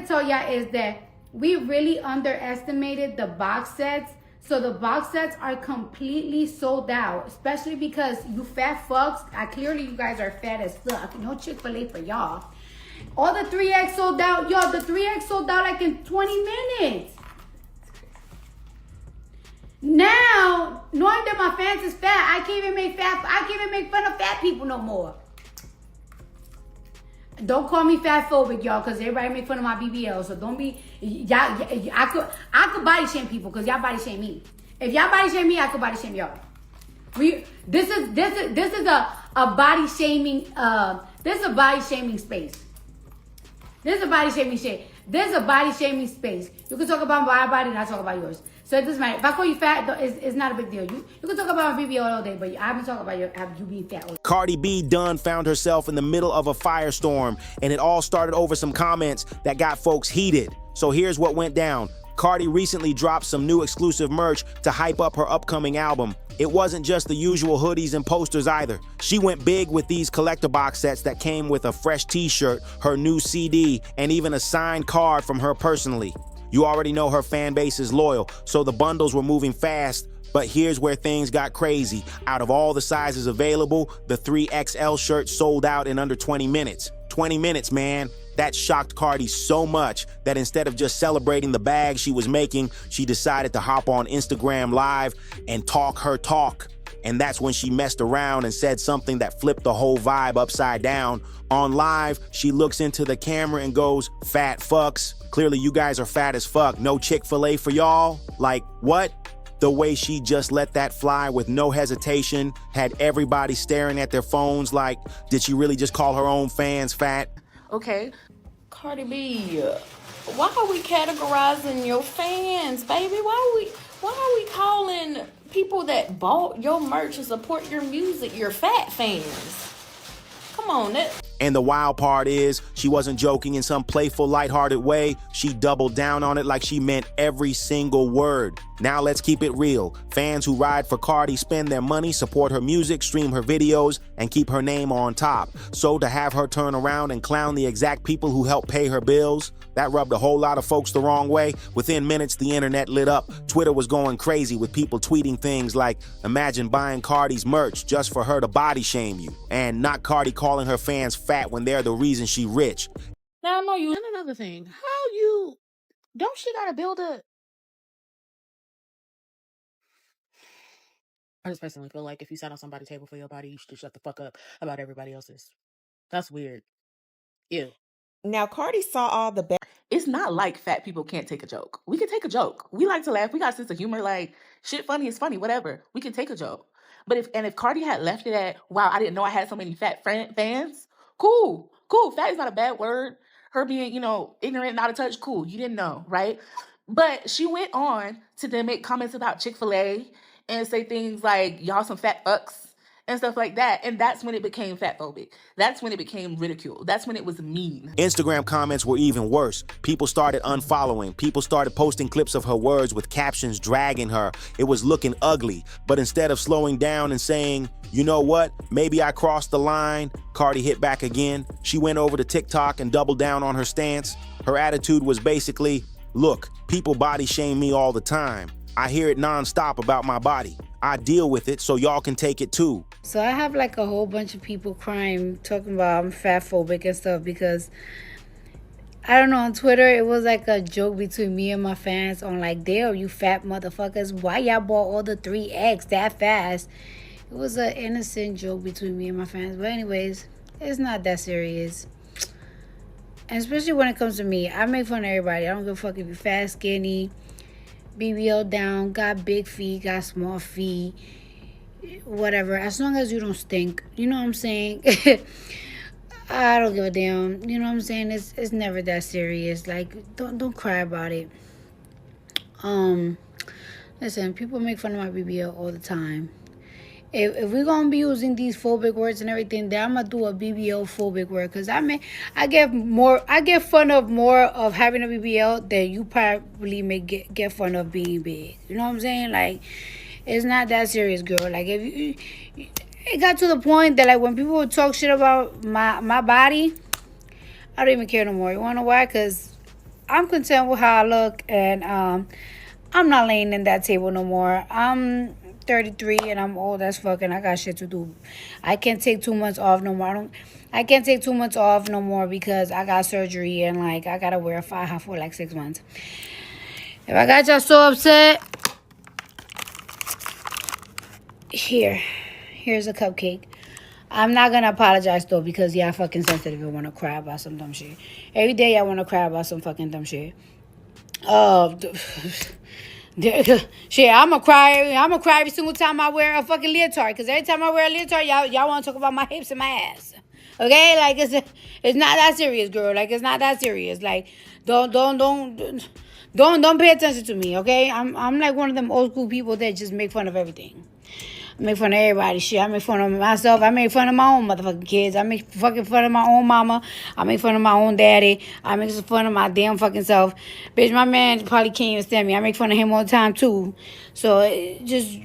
to tell y'all is that we really underestimated the box sets. So the box sets are completely sold out, especially because you fat fucks, clearly you guys are fat as fuck. No Chick-fil-A for y'all. All the 3X sold out. Yo, the 3X sold out like in 20 minutes. Now, knowing that my fans is fat, I can't even make fun of fat people no more. Don't call me fat phobic, y'all, because everybody make fun of my BBL. So don't be, y'all. I could body shame people because y'all body shame me. If y'all body shame me, I could body shame y'all. This is a body shaming. This is a body shaming space. This is a body shaming shit. This is a body shaming space. You can talk about my body and I talk about yours. So it doesn't matter. If I call you fat, it's not a big deal. You can talk about my BBL all day, but I haven't talked about you being fat all day. Cardi B done found herself in the middle of a firestorm, and it all started over some comments that got folks heated. So here's what went down. Cardi recently dropped some new exclusive merch to hype up her upcoming album. It wasn't just the usual hoodies and posters either. She went big with these collector box sets that came with a fresh t-shirt, her new CD, and even a signed card from her personally. You already know her fan base is loyal, so the bundles were moving fast. But here's where things got crazy. Out of all the sizes available, the 3XL shirt sold out in under 20 minutes. 20 minutes, man. That shocked Cardi so much that instead of just celebrating the bag she was making, she decided to hop on Instagram Live and talk her talk. And that's when she messed around and said something that flipped the whole vibe upside down. On Live, she looks into the camera and goes, "Fat fucks. Clearly you guys are fat as fuck. No Chick-fil-A for y'all?" Like, what? The way she just let that fly with no hesitation had everybody staring at their phones like, did she really just call her own fans fat? Okay. Cardi B, why are we categorizing your fans, baby? Why are we calling people that bought your merch and support your music your fat fans? Come on, And the wild part is, she wasn't joking in some playful, lighthearted way. She doubled down on it like she meant every single word. Now let's keep it real. Fans who ride for Cardi spend their money, support her music, stream her videos, and keep her name on top. So to have her turn around and clown the exact people who help pay her bills, that rubbed a whole lot of folks the wrong way. Within minutes, the internet lit up. Twitter was going crazy with people tweeting things like, imagine buying Cardi's merch just for her to body shame you. And not Cardi calling her fans fat when they're the reason she rich. Now I know you. And another thing, don't she gotta build a... I just personally feel like if you sat on somebody's table for your body, you should shut the fuck up about everybody else's. That's weird. Ew. Now, Cardi saw all the bad. It's not like fat people can't take a joke. We can take a joke. We like to laugh. We got a sense of humor. Like, shit funny is funny, whatever. We can take a joke. But if Cardi had left it at, wow, I didn't know I had so many fat fans, cool. Fat is not a bad word. Her being, ignorant, not a touch, cool. You didn't know, right? But she went on to then make comments about Chick-fil-A and say things like, y'all some fat fucks and stuff like that. And that's when it became fat phobic. That's when it became ridicule. That's when it was mean. Instagram comments were even worse. People started unfollowing. People started posting clips of her words with captions dragging her. It was looking ugly. But instead of slowing down and saying, you know what, maybe I crossed the line, Cardi hit back again. She went over to TikTok and doubled down on her stance. Her attitude was basically, look, people body shame me all the time. I hear it nonstop about my body. I deal with it so y'all can take it too. So I have like a whole bunch of people crying, talking about I'm fat phobic and stuff because, I don't know, on Twitter, it was like a joke between me and my fans on like, damn, you fat motherfuckers. Why y'all bought all the 3X that fast? It was an innocent joke between me and my fans. But anyways, it's not that serious. And especially when it comes to me, I make fun of everybody. I don't give a fuck if you're fat, skinny, BBL down, got big feet, got small feet, whatever. As long as you don't stink, you know what I'm saying? I don't give a damn. You know what I'm saying? It's never that serious. Like, don't cry about it. Listen, people make fun of my BBL all the time. If we're gonna be using these phobic words and everything, then I'm gonna do a BBL phobic word, because I get fun of more of having a BBL than you probably may get fun of being big. You know what I'm saying? Like, it's not that serious, girl. Like, it got to the point that like when people would talk shit about my body, I don't even care no more. You wanna know why? Because I'm content with how I look, and I'm not laying in that table no more. I'm 33 and I'm old as fuck, and I got shit to do. I can't take 2 months off no more. I can't take 2 months off no more because I got surgery and like I gotta wear a faja for like 6 months. If I got y'all so upset, here's a cupcake. I'm not gonna apologize though because y'all fucking sensitive and wanna cry about some dumb shit. Every day y'all wanna cry about some fucking dumb shit. Shit, I'm gonna cry. I'm gonna cry every single time I wear a fucking leotard. Cause every time I wear a leotard, y'all want to talk about my hips and my ass. Okay, like it's not that serious, girl. Like it's not that serious. Like don't pay attention to me. Okay, I'm like one of them old school people that just make fun of everything. I make fun of everybody. Shit, I make fun of myself. I make fun of my own motherfucking kids. I make fucking fun of my own mama. I make fun of my own daddy. I make fun of my damn fucking self. Bitch, my man probably can't even stand me. I make fun of him all the time too. So just.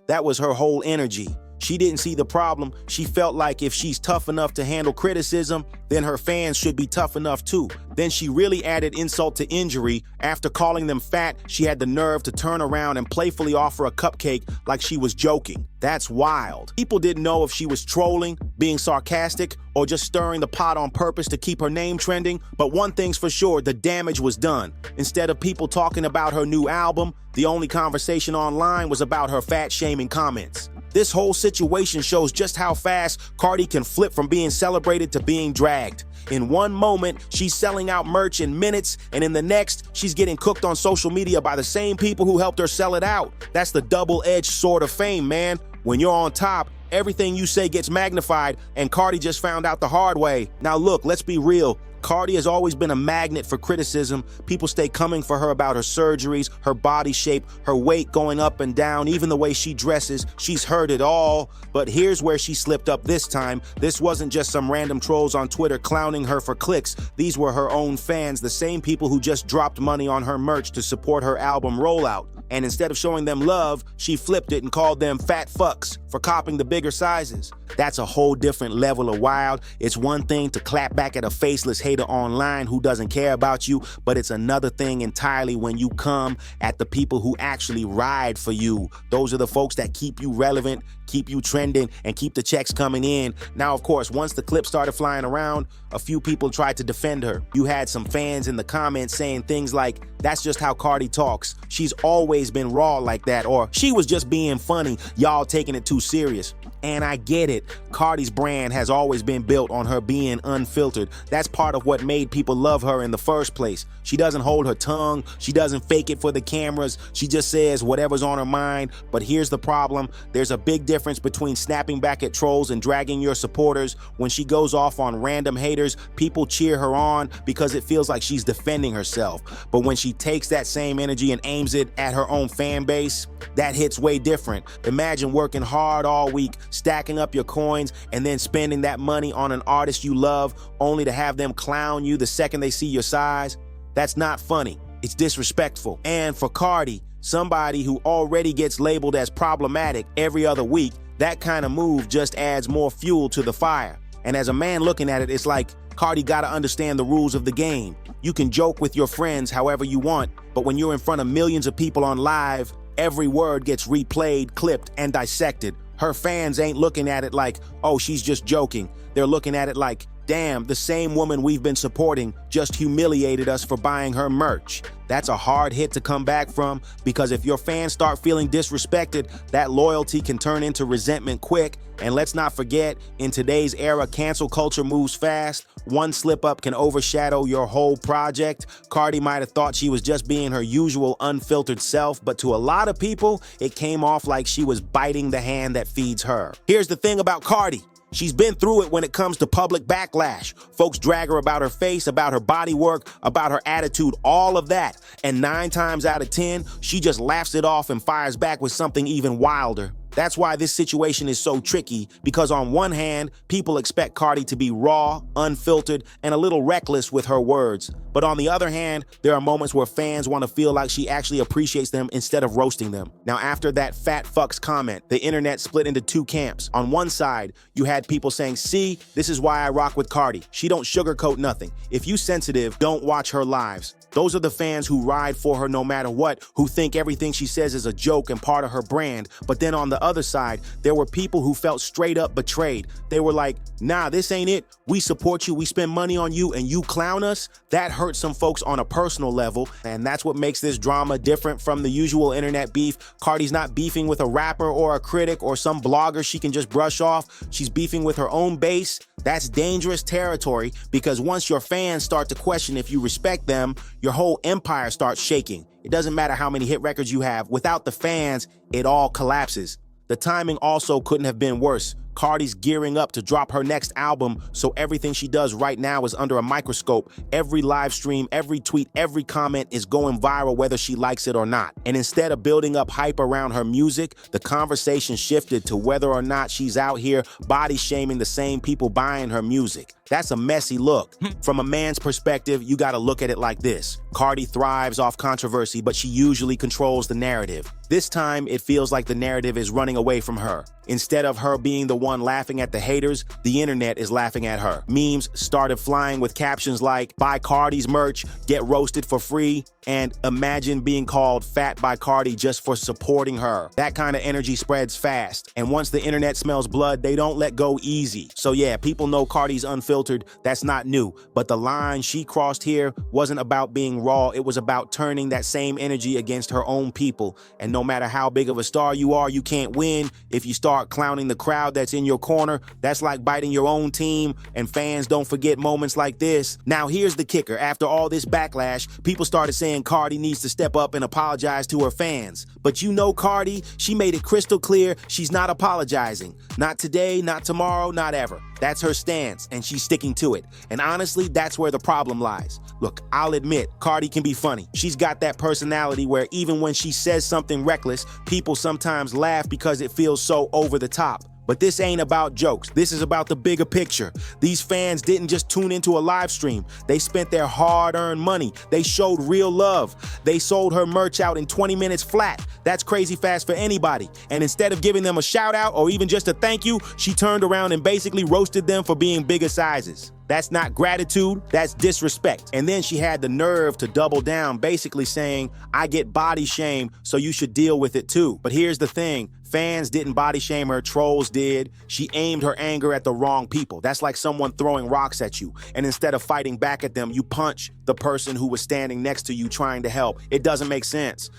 That was her whole energy. She didn't see the problem. She felt like if she's tough enough to handle criticism, then her fans should be tough enough too. Then she really added insult to injury. After calling them fat, she had the nerve to turn around and playfully offer a cupcake like she was joking. That's wild. People didn't know if she was trolling, being sarcastic, or just stirring the pot on purpose to keep her name trending. But one thing's for sure, the damage was done. Instead of people talking about her new album, the only conversation online was about her fat-shaming comments. This whole situation shows just how fast Cardi can flip from being celebrated to being dragged. In one moment, she's selling out merch in minutes, and in the next, she's getting cooked on social media by the same people who helped her sell it out. That's the double-edged sword of fame, man. When you're on top, everything you say gets magnified, and Cardi just found out the hard way. Now look, let's be real. Cardi has always been a magnet for criticism. People stay coming for her about her surgeries, her body shape, her weight going up and down, even the way she dresses. She's heard it all. But here's where she slipped up this time. This wasn't just some random trolls on Twitter clowning her for clicks. These were her own fans, the same people who just dropped money on her merch to support her album rollout. And instead of showing them love, she flipped it and called them fat fucks for copying the bigger sizes. That's a whole different level of wild. It's one thing to clap back at a faceless hater online who doesn't care about you, but it's another thing entirely when you come at the people who actually ride for you. Those are the folks that keep you relevant, keep you trending, and keep the checks coming in. Now, of course, once the clip started flying around, a few people tried to defend her. You had some fans in the comments saying things like, "That's just how Cardi talks. She's always been raw like that," or "She was just being funny. Y'all taking it too serious." And I get it. Cardi's brand has always been built on her being unfiltered. That's part of what made people love her in the first place. She doesn't hold her tongue. She doesn't fake it for the cameras. She just says whatever's on her mind. But here's the problem. There's a big difference between snapping back at trolls and dragging your supporters. When she goes off on random haters, people cheer her on because it feels like she's defending herself. But when she takes that same energy and aims it at her own fan base, that hits way different. Imagine working hard all week, stacking up your coins, and then spending that money on an artist you love only to have them clown you the second they see your size. That's not funny. It's disrespectful. And for Cardi, somebody who already gets labeled as problematic every other week, that kind of move just adds more fuel to the fire. And as a man looking at it, it's like Cardi gotta understand the rules of the game. You can joke with your friends however you want, but when you're in front of millions of people on live, every word gets replayed, clipped, and dissected. Her fans ain't looking at it like, oh, she's just joking. They're looking at it like, damn, the same woman we've been supporting just humiliated us for buying her merch. That's a hard hit to come back from, because if your fans start feeling disrespected, that loyalty can turn into resentment quick. And let's not forget, in today's era, cancel culture moves fast. One slip up can overshadow your whole project. Cardi might have thought she was just being her usual unfiltered self, but to a lot of people, it came off like she was biting the hand that feeds her. Here's the thing about Cardi. She's been through it when it comes to public backlash. Folks drag her about her face, about her body work, about her attitude, all of that. And 9 times out of 10, she just laughs it off and fires back with something even wilder. That's why this situation is so tricky, because on one hand, people expect Cardi to be raw, unfiltered, and a little reckless with her words. But on the other hand, there are moments where fans want to feel like she actually appreciates them instead of roasting them. Now, after that fat fucks comment, the internet split into two camps. On one side, you had people saying, see, this is why I rock with Cardi. She don't sugarcoat nothing. If you sensitive, don't watch her lives. Those are the fans who ride for her no matter what, who think everything she says is a joke and part of her brand. But then on the other side, there were people who felt straight up betrayed. They were like, nah, this ain't it. We support you, we spend money on you, and you clown us? That hurts some folks on a personal level, and that's what makes this drama different from the usual internet beef. Cardi's not beefing with a rapper or a critic or some blogger she can just brush off. She's beefing with her own base. That's dangerous territory, because once your fans start to question if you respect them, your whole empire starts shaking. It doesn't matter how many hit records you have. Without the fans, it all collapses. The timing also couldn't have been worse. Cardi's gearing up to drop her next album, so everything she does right now is under a microscope. Every live stream, every tweet, every comment is going viral whether she likes it or not. And instead of building up hype around her music, the conversation shifted to whether or not she's out here body shaming the same people buying her music. That's a messy look. From a man's perspective, you gotta look at it like this. Cardi thrives off controversy, but she usually controls the narrative. This time, it feels like the narrative is running away from her. Instead of her being the one laughing at the haters, the internet is laughing at her. Memes started flying with captions like, buy Cardi's merch, get roasted for free, and imagine being called fat by Cardi just for supporting her. That kind of energy spreads fast. And once the internet smells blood, they don't let go easy. So yeah, people know Cardi's unfiltered. That's not new. But the line she crossed here wasn't about being raw. It was about turning that same energy against her own people. And no matter how big of a star you are, you can't win if you start clowning the crowd that's in your corner. That's like biting your own team, and fans don't forget moments like this. Now here's the kicker. After all this backlash, people started saying Cardi needs to step up and apologize to her fans. But you know Cardi, she made it crystal clear she's not apologizing. Not today, not tomorrow, not ever. That's her stance, and she's sticking to it. And honestly, that's where the problem lies. Look, I'll admit, Cardi can be funny. She's got that personality where even when she says something reckless, people sometimes laugh because it feels so over the top. But this ain't about jokes. This is about the bigger picture. These fans didn't just tune into a live stream. They spent their hard-earned money. They showed real love. They sold her merch out in 20 minutes flat. That's crazy fast for anybody. And instead of giving them a shout out or even just a thank you, she turned around and basically roasted them for being bigger sizes. That's not gratitude, that's disrespect. And then she had the nerve to double down, basically saying, I get body shamed, so you should deal with it too. But here's the thing, fans didn't body shame her, trolls did. She aimed her anger at the wrong people. That's like someone throwing rocks at you, and instead of fighting back at them, you punch the person who was standing next to you trying to help. It doesn't make sense.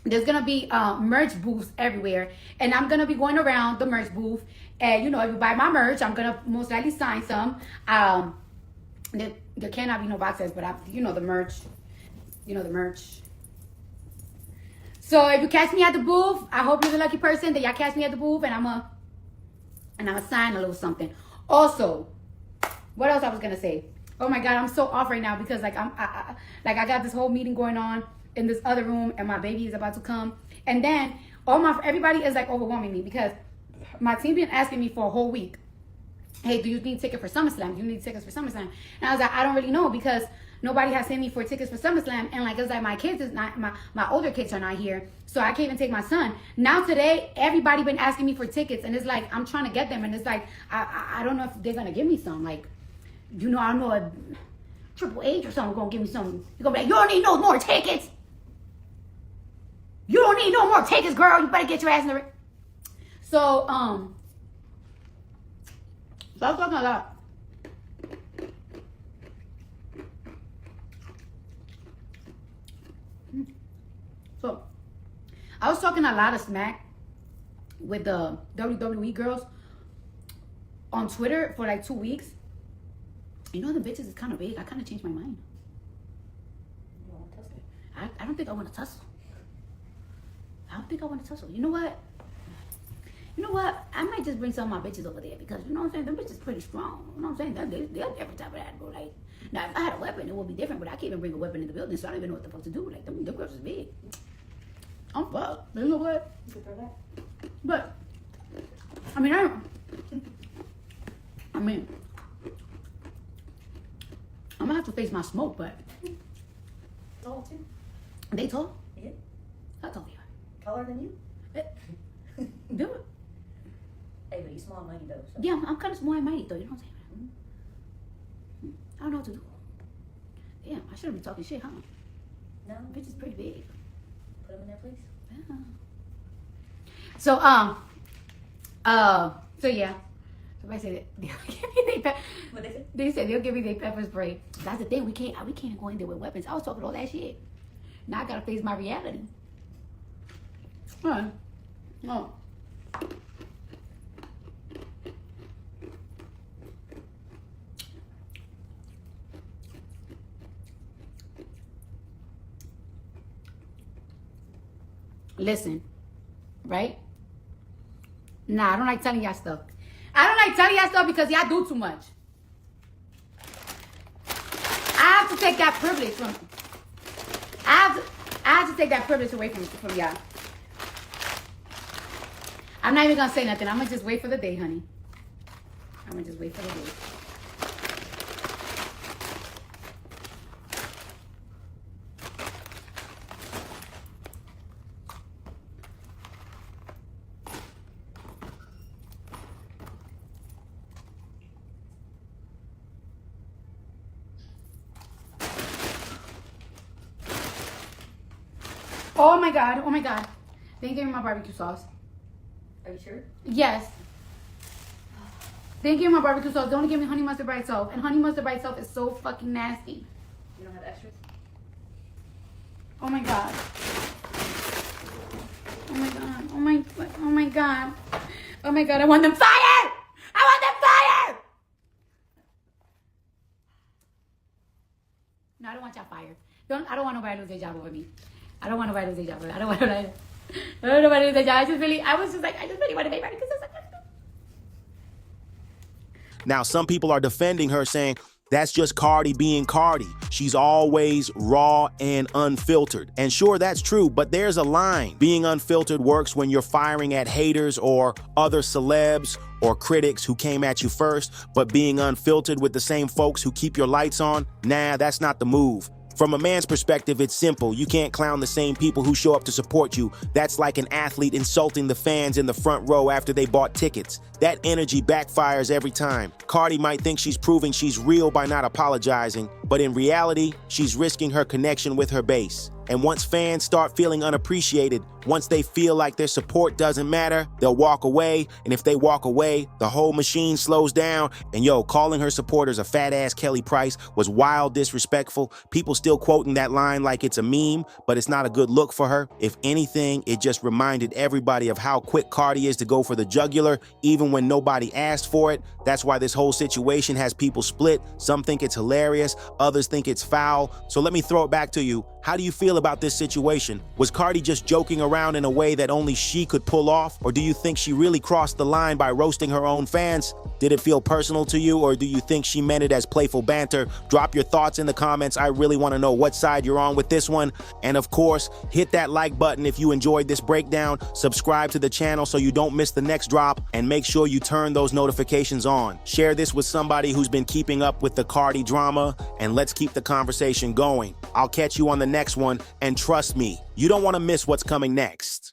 There's gonna be merch booths everywhere, and I'm gonna be going around the merch booth, and you know, if you buy my merch, I'm gonna most likely sign some. There cannot be no boxes, but you know the merch. So if you catch me at the booth, I hope you're the lucky person that y'all catch me at the booth, and I'm gonna sign a little something. Also, what else I was gonna say? Oh my God, I'm so off right now because like I got this whole meeting going on in this other room, and my baby is about to come, and then everybody is like overwhelming me because my team been asking me for a whole week, hey, do you need tickets for SummerSlam? Do you need tickets for SummerSlam? And I was like, I don't really know because nobody has sent me for tickets for SummerSlam. And like, it's like my kids is not, my older kids are not here. So I can't even take my son. Now today, everybody been asking me for tickets. And it's like, I'm trying to get them. And it's like, I don't know if they're going to give me some. Like, you know, I know a Triple H or something going to give me some. You're going to be like, you don't need no more tickets. You don't need no more tickets, girl. You better get your ass in the ring. So I was talking a lot. So I was talking a lot of smack with the WWE girls on Twitter for like 2 weeks. You know, the bitches is kind of big. I kind of changed my mind. I don't think I want to tussle. I don't think I want to tussle. You know what? I might just bring some of my bitches over there because, you know what I'm saying? Them bitches pretty strong. You know what I'm saying? They're every time that, bro. Like, now, if I had a weapon, it would be different, but I can't even bring a weapon in the building, so I don't even know what the fuck to do. Like, them girls is big. I'm fucked. You know what? But, I'm gonna have to face my smoke, but They tall? Yeah. How tall you are? Taller than you? Do it. Hey, but he's small and mighty though. So. Yeah, I'm kind of small and mighty though. You know what I'm saying? I don't know what to do. Damn, I shouldn't be talking shit, huh? No. Bitch is pretty big. Put him in there, please. Yeah. So yeah. Somebody said they'll give me What they say? they said they'll give me their pepper spray. That's the thing. We can't go in there with weapons. I was talking all that shit. Now I gotta face my reality. Huh? No. Listen, right? Nah, I don't like telling y'all stuff. I don't like telling y'all stuff because y'all do too much. I have to take that privilege from. I have to take that privilege away from y'all. I'm not even gonna say nothing. I'm gonna just wait for the day, honey. I'm gonna just wait for the day. Oh my god, oh my god. They didn't give me my barbecue sauce. Are you sure? Yes. They didn't give me my barbecue sauce. They only give me honey mustard by itself. And honey mustard by itself is so fucking nasty. You don't have extras? Oh my god. Oh my god. Oh my god. Oh my god, I want them fired! I want them fired! No, I don't want y'all fired. I don't want nobody to lose their job over me. I don't want nobody to lose their job over me. I don't want nobody to lose their job. I just really want to make money because it's like. Now, some people are defending her, saying that's just Cardi being Cardi. She's always raw and unfiltered. And sure, that's true, but there's a line. Being unfiltered works when you're firing at haters or other celebs or critics who came at you first, but being unfiltered with the same folks who keep your lights on, nah, that's not the move. From a man's perspective, it's simple. You can't clown the same people who show up to support you. That's like an athlete insulting the fans in the front row after they bought tickets. That energy backfires every time. Cardi might think she's proving she's real by not apologizing, but in reality, she's risking her connection with her base. And once fans start feeling unappreciated, once they feel like their support doesn't matter, they'll walk away. And if they walk away, the whole machine slows down. And calling her supporters a fat-ass Kelly Price was wild disrespectful. People still quoting that line like it's a meme, but it's not a good look for her. If anything, it just reminded everybody of how quick Cardi is to go for the jugular, even when nobody asked for it. That's why this whole situation has people split. Some think it's hilarious, others think it's foul. So let me throw it back to you. How do you feel about this situation? Was Cardi just joking around in a way that only she could pull off? Or do you think she really crossed the line by roasting her own fans? Did it feel personal to you, or do you think she meant it as playful banter? Drop your thoughts in the comments. I really want to know what side you're on with this one. And of course, hit that like button if you enjoyed this breakdown. Subscribe to the channel so you don't miss the next drop, and make sure you turn those notifications on. Share this with somebody who's been keeping up with the Cardi drama, and let's keep the conversation going. I'll catch you on the next one, and trust me, you don't want to miss what's coming next.